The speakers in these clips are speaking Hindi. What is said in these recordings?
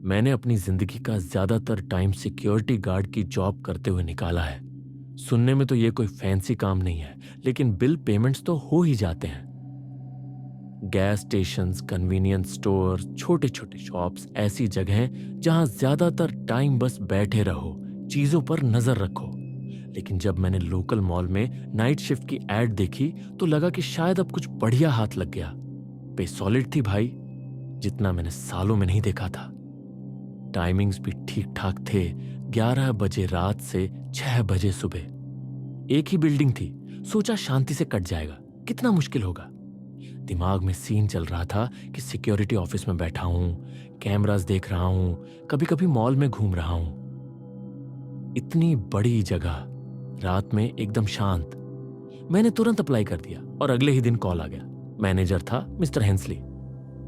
मैंने अपनी जिंदगी का ज्यादातर टाइम सिक्योरिटी गार्ड की जॉब करते हुए निकाला है। सुनने में तो ये कोई फैंसी काम नहीं है, लेकिन बिल पेमेंट्स तो हो ही जाते हैं। गैस स्टेशंस, कन्वीनियंस स्टोर, छोटे छोटे शॉप्स, ऐसी जगहें जहां ज्यादातर टाइम बस बैठे रहो, चीजों पर नजर रखो। लेकिन जब मैंने लोकल मॉल में नाइट शिफ्ट की एड देखी तो लगा कि शायद अब कुछ बढ़िया हाथ लग गया। पे सॉलिड थी भाई, जितना मैंने सालों में नहीं देखा था। टाइमिंग्स भी ठीक ठाक थे, 11 बजे रात से 6 बजे सुबह। एक ही बिल्डिंग थी, सोचा शांति से कट जाएगा, कितना मुश्किल होगा। दिमाग में सीन चल रहा था कि सिक्योरिटी ऑफिस में बैठा हूं, कैमरास देख रहा हूं, कभी कभी मॉल में घूम रहा हूं। इतनी बड़ी जगह, रात में एकदम शांत। मैंने तुरंत अप्लाई कर दिया और अगले ही दिन कॉल आ गया। मैनेजर था मिस्टर हेंसली।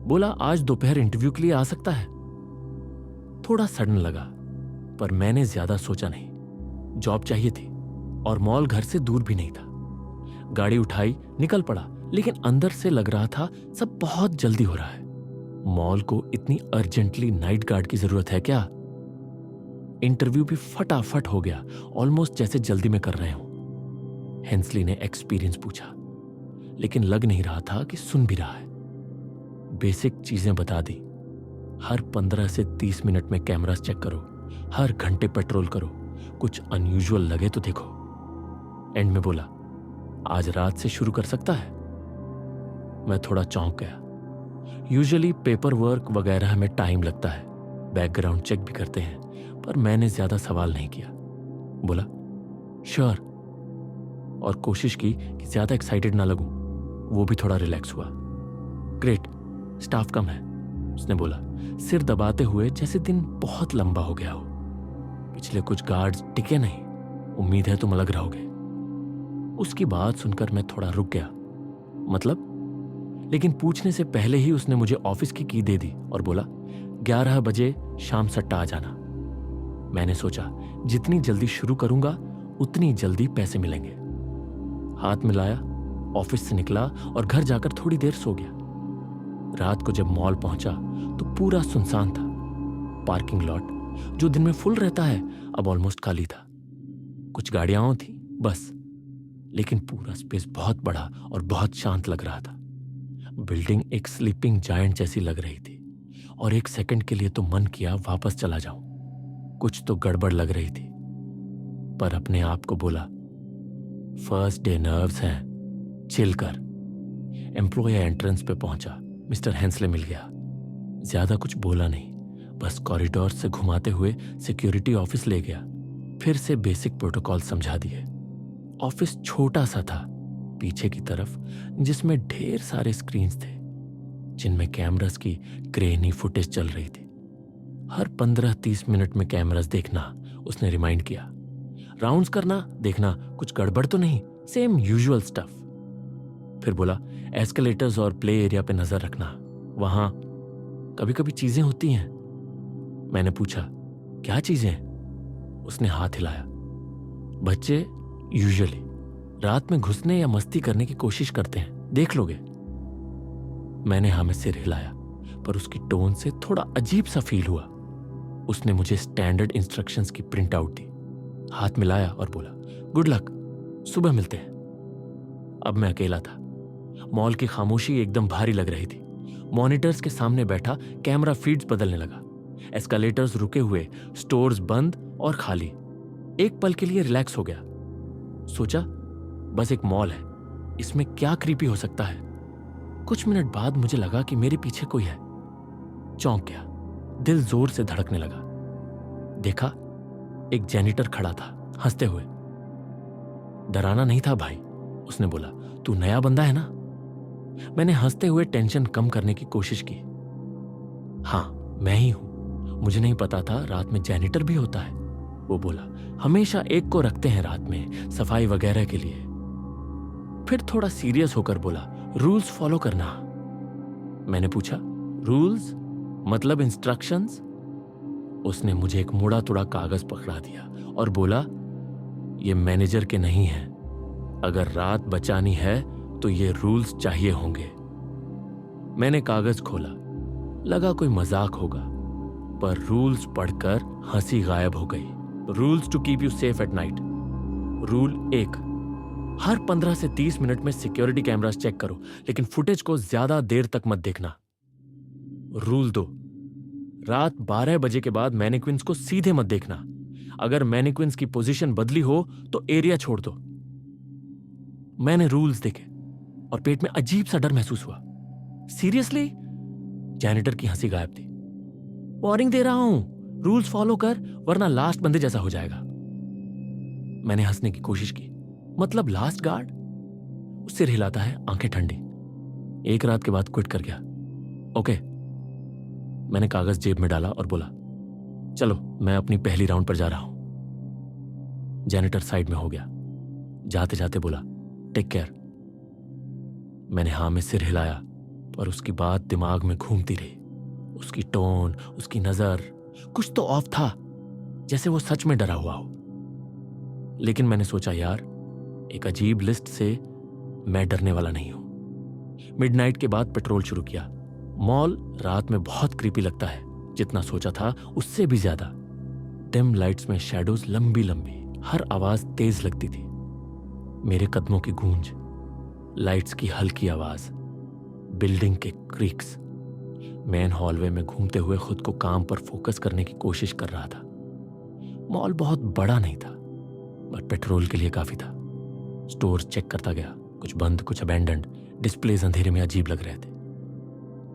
बोला आज दोपहर इंटरव्यू के लिए आ सकता है। थोड़ा सडन लगा, पर मैंने ज्यादा सोचा नहीं। जॉब चाहिए थी और मॉल घर से दूर भी नहीं था। गाड़ी उठाई, निकल पड़ा, लेकिन अंदर से लग रहा था सब बहुत जल्दी हो रहा है। मॉल को इतनी अर्जेंटली नाइट गार्ड की जरूरत है क्या? इंटरव्यू भी फटाफट हो गया, ऑलमोस्ट जैसे जल्दी में कर रहे हो। हेंसली ने एक्सपीरियंस पूछा, लेकिन लग नहीं रहा था कि सुन भी रहा है। बेसिक चीजें बता दी। हर 15 से 30 मिनट में कैमरास चेक करो, हर घंटे पेट्रोल करो, कुछ अनयूजुअल लगे तो देखो। एंड में बोला आज रात से शुरू कर सकता है। मैं थोड़ा चौंक गया। यूजुअली पेपर वर्क वगैरह में टाइम लगता है, बैकग्राउंड चेक भी करते हैं, पर मैंने ज्यादा सवाल नहीं किया। बोला श्योर, और कोशिश की कि ज्यादा एक्साइटेड ना लगूं। वो भी थोड़ा रिलैक्स हुआ। ग्रेट, स्टाफ कम है, उसने बोला, सिर दबाते हुए, जैसे दिन बहुत लंबा हो गया हो। पिछले कुछ गार्ड्स टिके नहीं, उम्मीद है तुम अलग रहोगे। उसकी बात सुनकर मैं थोड़ा रुक गया। मतलब? लेकिन पूछने से पहले ही उसने मुझे ऑफिस की की दे दी और बोला 11 बजे शाम सट्टा आ जाना। मैंने सोचा जितनी जल्दी शुरू करूंगा उतनी जल्दी पैसे मिलेंगे। हाथ मिलाया, ऑफिस से निकला और घर जाकर थोड़ी देर सो गया। रात को जब मॉल पहुंचा तो पूरा सुनसान था। पार्किंग लॉट, जो दिन में फुल रहता है, अब ऑलमोस्ट खाली था। कुछ गाड़ियां थी बस, लेकिन पूरा स्पेस बहुत बड़ा और बहुत शांत लग रहा था। बिल्डिंग एक स्लीपिंग जायंट जैसी लग रही थी और एक सेकंड के लिए तो मन किया वापस चला जाऊं। कुछ तो गड़बड़ लग रही थी, पर अपने आप को बोला फर्स्ट डे नर्व्स हैं, चिल कर। एम्प्लॉय एंट्रेंस पे पहुंचा, मिस्टर हेंसले मिल गया। ज्यादा कुछ बोला नहीं, बस कॉरिडोर से घुमाते हुए सिक्योरिटी ऑफिस ले गया। फिर से बेसिक प्रोटोकॉल समझा दिए। ऑफिस छोटा सा था, पीछे की तरफ, जिसमें ढेर सारे स्क्रीन्स थे जिनमें कैमरास की ग्रेनी फुटेज चल रही थी। हर 15-30 मिनट में कैमरास देखना, उसने रिमाइंड किया। राउंड्स करना, देखना कुछ गड़बड़ तो नहीं, सेम यूजुअल स्टफ। फिर बोला एस्केलेटर्स और प्ले एरिया पे नजर रखना, वहां कभी कभी चीजें होती हैं। मैंने पूछा क्या चीजें? उसने हाथ हिलाया। बच्चे यूजुअली रात में घुसने या मस्ती करने की कोशिश करते हैं, देख लोगे? मैंने हाँ में सिर हिलाया, पर उसकी टोन से थोड़ा अजीब सा फील हुआ। उसने मुझे स्टैंडर्ड इंस्ट्रक्शंस की प्रिंट आउट दी, हाथ मिलाया और बोला गुड लक, सुबह मिलते हैं। अब मैं अकेला था। मॉल की खामोशी एकदम भारी लग रही थी। मॉनिटर्स के सामने बैठा कैमरा फीड्स बदलने लगा। एस्केलेटर्स रुके हुए, स्टोर्स बंद और खाली। एक पल के लिए रिलैक्स हो गया। सोचा बस एक मॉल है, इसमें क्या क्रीपी हो सकता है। कुछ मिनट बाद मुझे लगा कि मेरे पीछे कोई है। चौंक गया, दिल जोर से धड़कने लगा। देखा एक जेनिटर खड़ा था, हंसते हुए। डराना नहीं था भाई, उसने बोला, तू नया बंदा है ना? मैंने हंसते हुए टेंशन कम करने की कोशिश की। हाँ मैं ही हूं, मुझे नहीं पता था रात में जेनिटर भी होता है। वो बोला हमेशा एक को रखते हैं रात में, सफाई वगैरह के लिए। फिर थोड़ा सीरियस होकर बोला रूल्स फॉलो करना। मैंने पूछा रूल्स मतलब इंस्ट्रक्शंस? उसने मुझे एक मुड़ा तुड़ा कागज पकड़ा दिया और बोला ये मैनेजर के नहीं है, अगर रात बचानी है तो ये रूल्स चाहिए होंगे। मैंने कागज खोला, लगा कोई मजाक होगा, पर रूल्स पढ़कर हंसी गायब हो गई। Rules to keep you safe at night. Rule 1, हर 15 से 30 मिनट में सिक्योरिटी कैमरास चेक करो, लेकिन फुटेज को ज्यादा देर तक मत देखना। रूल 2, रात 12 बजे के बाद मैनिक्विन्स को सीधे मत देखना। अगर मैनिक्विन्स की पोजीशन बदली हो तो एरिया छोड़ दो। मैंने रूल्स देखे और पेट में अजीब सा डर महसूस हुआ। सीरियसली? जैनिटर की हंसी गायब थी। वार्निंग दे रहा हूं, रूल्स फॉलो कर, वरना लास्ट बंदे जैसा हो जाएगा। मैंने हंसने की कोशिश की। मतलब लास्ट गार्ड? सिर हिलाता है, आंखें ठंडी। एक रात के बाद क्विट कर गया। ओके। मैंने कागज जेब में डाला और बोला, चलो मैं अपनी पहली राउंड पर जा रहा हूं। जैनिटर साइड में हो गया। जाते जाते बोला, टेक केयर। मैंने हां में सिर हिलाया, पर उसकी बात दिमाग में घूमती रही। उसकी टोन, उसकी नजर, कुछ तो ऑफ था, जैसे वो सच में डरा हुआ हो। लेकिन मैंने सोचा, यार, एक अजीब लिस्ट से मैं डरने वाला नहीं हूं। मिडनाइट के बाद पेट्रोल शुरू किया। मॉल रात में बहुत क्रीपी लगता है, जितना सोचा था उससे भी ज्यादा। डिम लाइट्स में शैडोज लंबी लंबी, हर आवाज तेज लगती थी। मेरे कदमों की गूंज, लाइट्स की हल्की आवाज, बिल्डिंग के क्रीक्स। मेन हॉलवे में घूमते हुए खुद को काम पर फोकस करने की कोशिश कर रहा था। मॉल बहुत बड़ा नहीं था, बट पेट्रोल के लिए काफी था। स्टोर चेक करता गया, कुछ बंद, कुछ अबैंडन्ड। डिस्प्लेज अंधेरे में अजीब लग रहे थे।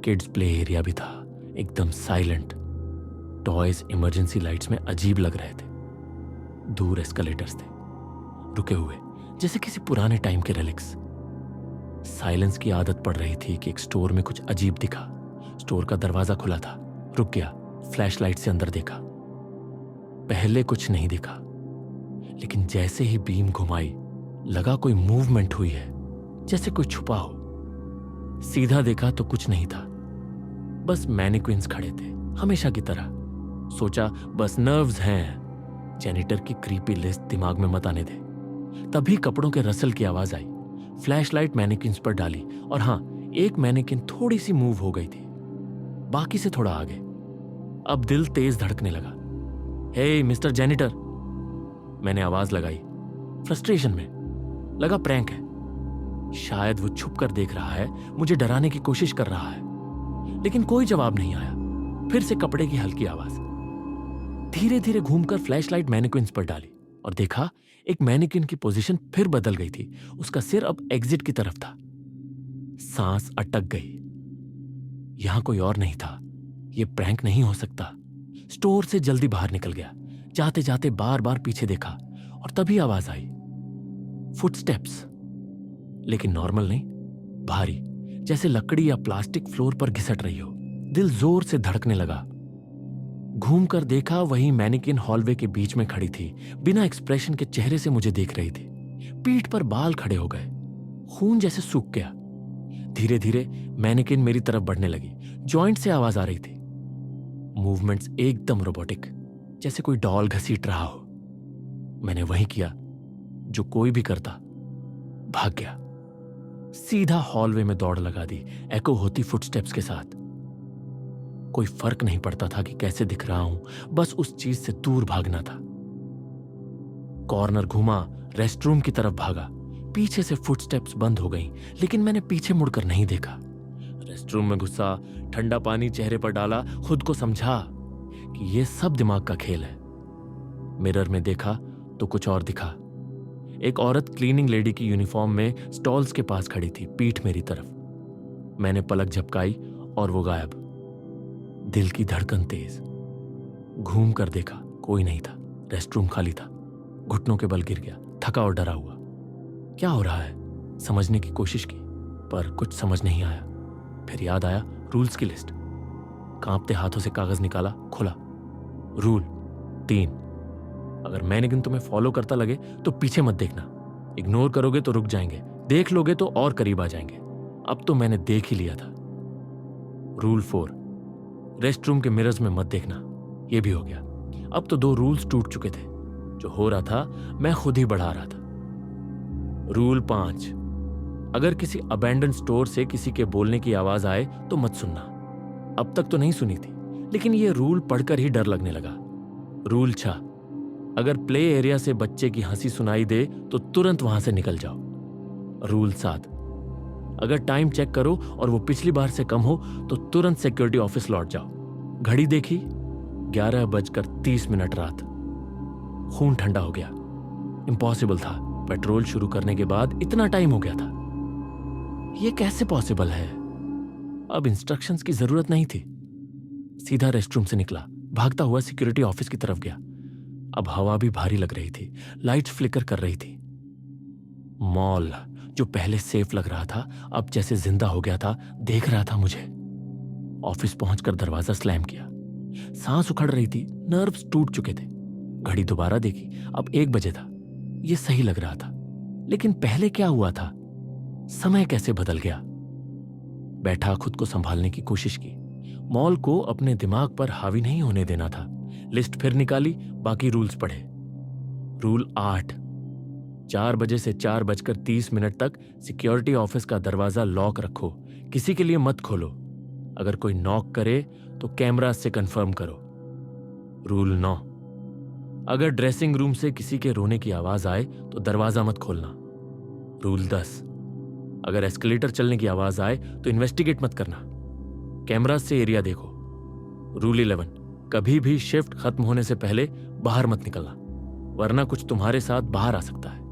किड्स प्ले एरिया भी था, एकदम साइलेंट। टॉयज इमरजेंसी लाइट्स में अजीब लग रहे थे। दूर एस्केलेटर्स थे, रुके हुए, जैसे किसी पुराने टाइम के रेलिक्स। साइलेंस की आदत पड़ रही थी कि एक स्टोर में कुछ अजीब दिखा। स्टोर का दरवाजा खुला था, रुक गया, फ्लैशलाइट से अंदर देखा। पहले कुछ नहीं दिखा, लेकिन जैसे ही बीम घुमाई, लगा कोई मूवमेंट हुई है, जैसे कोई छुपा हो। सीधा देखा तो कुछ नहीं था, बस मैनिक्विन्स खड़े थे, हमेशा की तरह। सोचा बस नर्व्स हैं। जैनिटर की क्रीपी लिस्ट दिमाग में मत आने दे। तभी कपड़ों के रसल की आवाज आई। फ्लैशलाइट मैनिक्विन्स पर डाली, और हां, एक मैनिक्विन थोड़ी सी मूव हो गई थी, बाकी से थोड़ा आगे। अब दिल तेज धड़कने लगा। हे मिस्टर जैनिटर, मैंने आवाज लगाई, फ्रस्ट्रेशन में। लगा प्रैंक है, शायद वो छुप कर देख रहा है, मुझे डराने की कोशिश कर रहा है। लेकिन कोई जवाब नहीं आया। फिर से कपड़े की हल्की आवाज। धीरे धीरे घूमकर फ्लैशलाइट मैनिक्विन्स पर डाली और देखा एक मैनिक्विन की पोजीशन फिर बदल गई थी। उसका सिर अब एग्जिट की तरफ था। सांस अटक गई। यहां कोई और नहीं था, यह प्रैंक नहीं हो सकता। स्टोर से जल्दी बाहर निकल गया। जाते जाते बार बार पीछे देखा, और तभी आवाज आई, फुटस्टेप्स। लेकिन नॉर्मल नहीं, भारी, जैसे लकड़ी या प्लास्टिक फ्लोर पर घिसट रही हो। दिल जोर से धड़कने लगा। घूमकर देखा, वही मैनिक्विन हॉलवे के बीच में खड़ी थी, बिना एक्सप्रेशन के चेहरे से मुझे देख रही थी। पीठ पर बाल खड़े हो गए, खून जैसे सूख गया। धीरे धीरे मैनिक्विन मेरी तरफ बढ़ने लगी। जॉइंट से आवाज आ रही थी, मूवमेंट्स एकदम रोबोटिक, जैसे कोई डॉल घसीट रहा हो। मैंने वही किया जो कोई भी करता, भाग गया। सीधा हॉलवे में दौड़ लगा दी, एको होती फुटस्टेप्स के साथ। कोई फर्क नहीं पड़ता था कि कैसे दिख रहा हूं, बस उस चीज से दूर भागना था। कॉर्नर घुमा, रेस्टरूम की तरफ भागा। पीछे से फुटस्टेप्स बंद हो गईं, लेकिन मैंने पीछे मुड़कर नहीं देखा। रेस्टरूम में घुसा, ठंडा पानी चेहरे पर डाला, खुद को समझा कि यह सब दिमाग का खेल है। मिरर में देखा तो कुछ और दिखा। एक औरत क्लीनिंग लेडी की यूनिफॉर्म में स्टॉल्स के पास खड़ी थी, पीठ मेरी तरफ। मैंने पलक झपकाई और वो गायब। दिल की धड़कन तेज। घूम कर देखा, कोई नहीं था। रेस्टरूम खाली था। घुटनों के बल गिर गया, थका और डरा हुआ। क्या हो रहा है, समझने की कोशिश की, पर कुछ समझ नहीं आया। फिर याद आया रूल्स की लिस्ट। कांपते हाथों से कागज निकाला, खोला। रूल 3, अगर मैनिक्विन तुम्हें फॉलो करता लगे तो पीछे मत देखना। इग्नोर करोगे तो रुक जाएंगे, देख लोगे तो और करीब आ जाएंगे। अब तो मैंने देख ही लिया था। रूल 4, रेस्टरूम के मिरर्स में मत देखना। यह भी हो गया। अब तो 2 रूल्स टूट चुके थे। जो हो रहा था मैं खुद ही बढ़ा रहा था। रूल 5, अगर किसी अबैंडन स्टोर से किसी के बोलने की आवाज आए तो मत सुनना। अब तक तो नहीं सुनी थी, लेकिन ये रूल पढ़कर ही डर लगने लगा। रूल 6, अगर प्ले एरिया से बच्चे की हंसी सुनाई दे तो तुरंत वहां से निकल जाओ। रूल 7, अगर टाइम चेक करो और वो पिछली बार से कम हो तो तुरंत सिक्योरिटी ऑफिस लौट जाओ। घड़ी देखी, 11:30 रात। खून ठंडा हो गया। इम्पॉसिबल था, पेट्रोल शुरू करने के बाद इतना टाइम हो गया था। यह कैसे पॉसिबल है? अब इंस्ट्रक्शंस की जरूरत नहीं थी। सीधा रेस्टरूम से निकला, भागता हुआ सिक्योरिटी ऑफिस की तरफ गया। अब हवा भी भारी लग रही थी, लाइट्स फ्लिकर कर रही थी। मॉल जो पहले सेफ लग रहा था अब जैसे जिंदा हो गया था, देख रहा था मुझे। ऑफिस पहुंचकर दरवाजा स्लैम किया। सांस उखड़ रही थी, नर्व्स टूट चुके थे। घड़ी दोबारा देखी, अब 1 बजे था। यह सही लग रहा था, लेकिन पहले क्या हुआ था? समय कैसे बदल गया? बैठा खुद को संभालने की कोशिश की। मॉल को अपने दिमाग पर हावी नहीं होने देना था। लिस्ट फिर निकाली, बाकी रूल्स पढ़े। रूल 8, 4 बजे से 4:30 तक सिक्योरिटी ऑफिस का दरवाजा लॉक रखो, किसी के लिए मत खोलो। अगर कोई नॉक करे तो कैमरा से कंफर्म करो। रूल 9, अगर ड्रेसिंग रूम से किसी के रोने की आवाज आए तो दरवाजा मत खोलना। रूल 10, अगर एस्केलेटर चलने की आवाज आए तो इन्वेस्टिगेट मत करना, कैमरा से एरिया देखो। रूल 11, कभी भी शिफ्ट खत्म होने से पहले बाहर मत निकलना, वरना कुछ तुम्हारे साथ बाहर आ सकता है।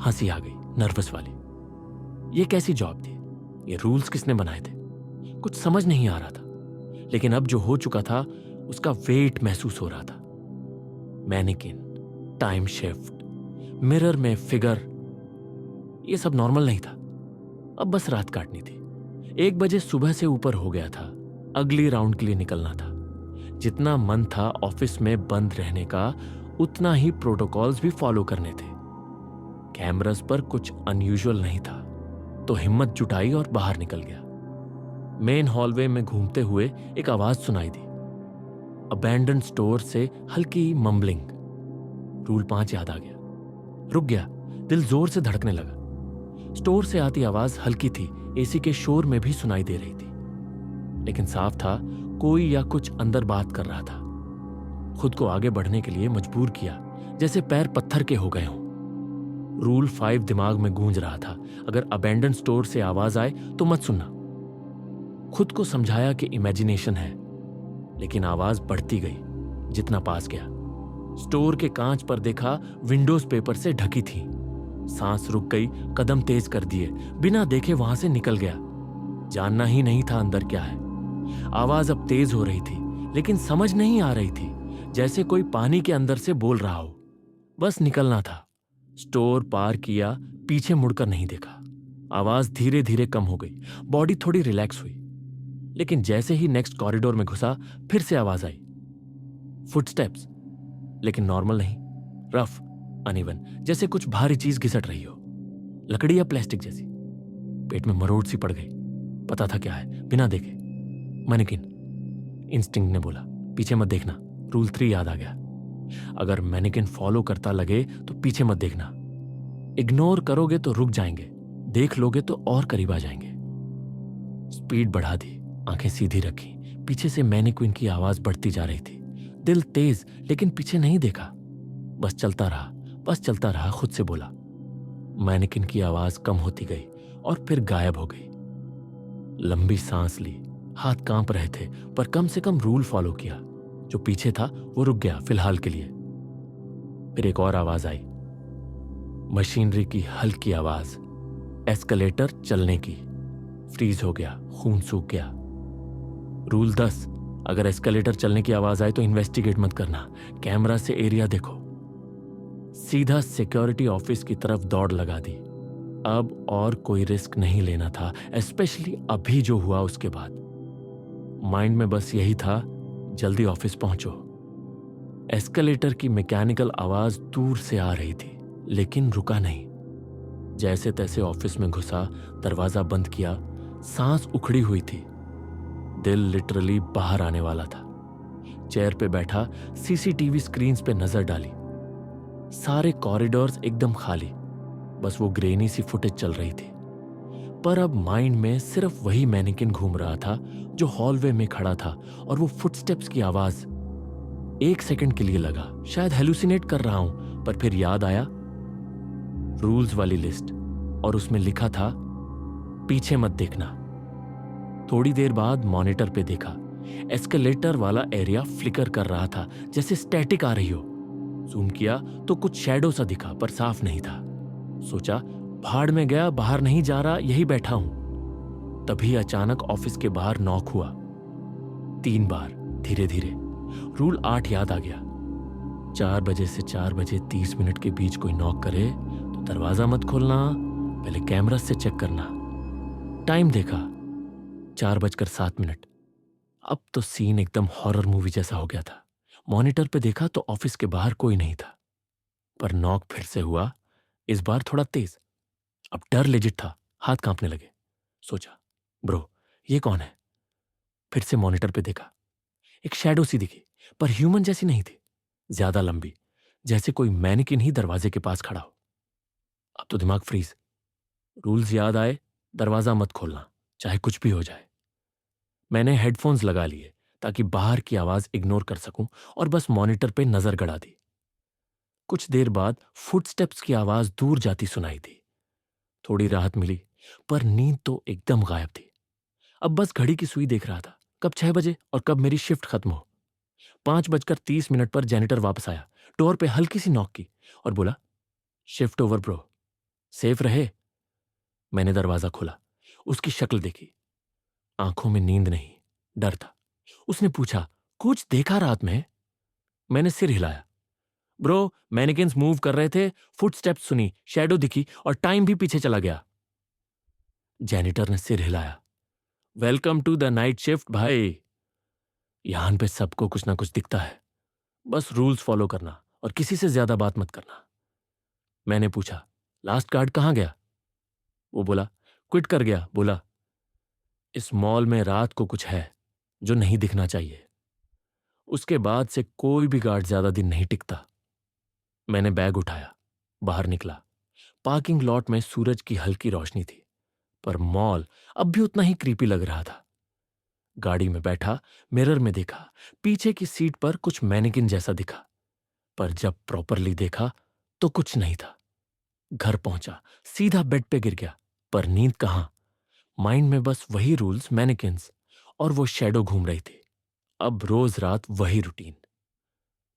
हंसी आ गई, नर्वस वाली। ये कैसी जॉब थी? ये रूल्स किसने बनाए थे? कुछ समझ नहीं आ रहा था, लेकिन अब जो हो चुका था उसका वेट महसूस हो रहा था। मैनिकिन, टाइम शिफ्ट, मिरर में फिगर, ये सब नॉर्मल नहीं था। अब बस रात काटनी थी। 1 बजे सुबह से ऊपर हो गया था, अगली राउंड के लिए निकलना था। जितना मन था ऑफिस में बंद रहने का, उतना ही प्रोटोकॉल्स भी फॉलो करने थे। कैमरास पर कुछ अनयूजुअल नहीं था, तो हिम्मत जुटाई और बाहर निकल गया। मेन हॉलवे में घूमते हुए एक आवाज सुनाई दी, अबैंडन स्टोर से हल्की मम्बलिंग। रूल 5 याद आ गया। रुक गया, दिल जोर से धड़कने लगा। स्टोर से आती आवाज हल्की थी, एसी के शोर में भी सुनाई दे रही थी, लेकिन साफ था कोई या कुछ अंदर बात कर रहा था। खुद को आगे बढ़ने के लिए मजबूर किया, जैसे पैर पत्थर के हो गए हों। रूल 5 दिमाग में गूंज रहा था, अगर अबैंडन स्टोर से आवाज आए तो मत सुनना। खुद को समझाया कि इमेजिनेशन है, लेकिन आवाज बढ़ती गई जितना पास गया। स्टोर के कांच पर देखा, विंडोज पेपर से ढकी थी। सांस रुक गई, कदम तेज कर दिए, बिना देखे वहां से निकल गया। जानना ही नहीं था अंदर क्या है। आवाज अब तेज हो रही थी, लेकिन समझ नहीं आ रही थी, जैसे कोई पानी के अंदर से बोल रहा हो। बस निकलना था। स्टोर पार किया, पीछे मुड़कर नहीं देखा। आवाज धीरे धीरे कम हो गई, बॉडी थोड़ी रिलैक्स हुई, लेकिन जैसे ही नेक्स्ट कॉरिडोर में घुसा, फिर से आवाज आई। फुटस्टेप्स, लेकिन नॉर्मल नहीं, रफ, अनइवन, जैसे कुछ भारी चीज घिसट रही हो, लकड़ी या प्लास्टिक जैसी। पेट में मरोड़ सी पड़ गई। पता था क्या है, बिना देखे। मैनिकिन, इंस्टिंक्ट ने बोला, पीछे मत देखना। रूल 3 याद आ गया, अगर मैनिकिन फॉलो करता लगे तो पीछे मत देखना। इग्नोर करोगे तो रुक जाएंगे, देख लोगे तो और करीब आ जाएंगे। स्पीड बढ़ा दी, आंखें सीधी रखी। पीछे से मैनिक्विन की आवाज बढ़ती जा रही थी। दिल तेज, लेकिन पीछे नहीं देखा। बस चलता रहा, खुद से बोला। मैनिक्विन की आवाज कम होती गई और फिर गायब हो गई। लंबी सांस ली, हाथ कांप रहे थे, पर कम से कम रूल फॉलो किया। जो पीछे था वो रुक गया फिलहाल के लिए। फिर एक और आवाज आई, मशीनरी की हल्की आवाज, एस्केलेटर चलने की। फ्रीज हो गया, खून सूख गया। रूल 10, अगर एस्केलेटर चलने की आवाज आए तो इन्वेस्टिगेट मत करना, कैमरा से एरिया देखो। सीधा सिक्योरिटी ऑफिस की तरफ दौड़ लगा दी। अब और कोई रिस्क नहीं लेना था, स्पेशली अभी जो हुआ उसके बाद। माइंड में बस यही था, जल्दी ऑफिस पहुंचो। एस्केलेटर की मैकेनिकल आवाज दूर से आ रही थी, लेकिन रुका नहीं। जैसे तैसे ऑफिस में घुसा, दरवाजा बंद किया। सांस उखड़ी हुई थी, दिल लिटरली बाहर आने वाला था। चेयर पे बैठा सीसीटीवी स्क्रीन्स पे नजर डाली। सारे कॉरिडोर्स एकदम खाली, बस वो ग्रेनी सी फुटेज चल रही थी। पर अब माइंड में सिर्फ वही मैनिकिन घूम रहा था जो हॉलवे में खड़ा था, और वो फुटस्टेप्स की आवाज। 1 सेकंड के लिए लगा शायद हेलुसिनेट कर रहा हूं, पर फिर याद आया रूल्स वाली लिस्ट, और उसमें लिखा था पीछे मत देखना। थोड़ी देर बाद मॉनिटर पे देखा, एस्केलेटर वाला एरिया फ्लिकर कर रहा था जैसे स्टैटिक आ रही हो। जूम किया तो कुछ शैडो सा दिखा, पर साफ नहीं था। सोचा भाड़ में गया, बाहर नहीं जा रहा, यही बैठा हूं। तभी अचानक ऑफिस के बाहर नॉक हुआ 3 बार, धीरे धीरे। रूल 8 याद आ गया। 4 बजे से 4 बजे 30 मिनट के बीच कोई नॉक करे तो दरवाजा मत खोलना, पहले कैमरा से चेक करना। टाइम देखा 4:07। अब तो सीन एकदम हॉरर मूवी जैसा हो गया था। मॉनिटर पे देखा तो ऑफिस के बाहर कोई नहीं था, पर नॉक फिर से हुआ, इस बार थोड़ा तेज। अब डर लेजिट था, हाथ कांपने लगे। सोचा ब्रो ये कौन है। फिर से मॉनिटर पे देखा, एक शैडो सी दिखी, पर ह्यूमन जैसी नहीं थी, ज्यादा लंबी, जैसे कोई मैनिकिन ही दरवाजे के पास खड़ा हो। अब तो दिमाग फ्रीज। रूल्स याद आए, दरवाजा मत खोलना चाहे कुछ भी हो जाए। मैंने हेडफोन्स लगा लिए ताकि बाहर की आवाज इग्नोर कर सकूं, और बस मॉनिटर पे नजर गड़ा दी। कुछ देर बाद फुटस्टेप्स की आवाज दूर जाती सुनाई दी। थोड़ी राहत मिली, पर नींद तो एकदम गायब थी। अब बस घड़ी की सुई देख रहा था, कब 6 बजे और कब मेरी शिफ्ट खत्म हो। 5:30 पर जेनिटर वापस आया, डोर पे हल्की सी नॉक की और बोला शिफ्ट ओवर ब्रो, सेफ रहे। मैंने दरवाजा खोला, उसकी शक्ल देखी, आंखों में नींद नहीं, डर था। उसने पूछा कुछ देखा रात में। मैंने सिर हिलाया। ब्रो मैनिकिन्स मूव कर रहे थे, फुटस्टेप्स सुनी, शैडो दिखी, और टाइम भी पीछे चला गया। जेनिटर ने सिर हिलाया। Welcome to the night shift भाई, यहां पे सबको कुछ ना कुछ दिखता है, बस रूल्स फॉलो करना और किसी से ज्यादा बात मत करना। मैंने पूछा लास्ट गार्ड कहां गया। वो बोला क्विट कर गया, बोला इस मॉल में रात को कुछ है जो नहीं दिखना चाहिए। उसके बाद से कोई भी गार्ड ज्यादा दिन नहीं टिकता। मैंने बैग उठाया, बाहर निकला। पार्किंग लॉट में सूरज की हल्की रोशनी थी, पर मॉल अब भी उतना ही क्रीपी लग रहा था। गाड़ी में बैठा, मिरर में देखा, पीछे की सीट पर कुछ मैनिकिन जैसा दिखा, पर जब प्रॉपरली देखा तो कुछ नहीं था। घर पहुंचा, सीधा बेड पे गिर गया, पर नींद कहां। माइंड में बस वही रूल्स, मैनिकिन्स और वो शैडो घूम रही थी। अब रोज रात वही रूटीन।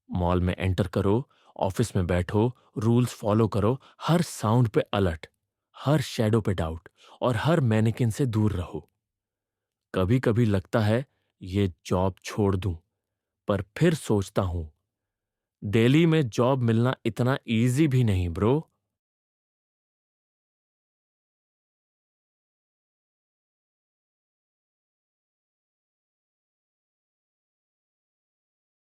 मॉल में एंटर करो, ऑफिस में बैठो, रूल्स फॉलो करो, हर साउंड पे अलर्ट, हर शैडो पे डाउट, और हर मैनिकिन से दूर रहो। कभी कभी लगता है ये जॉब छोड़ दूं, पर फिर सोचता हूं दिल्ली में जॉब मिलना इतना इजी भी नहीं ब्रो।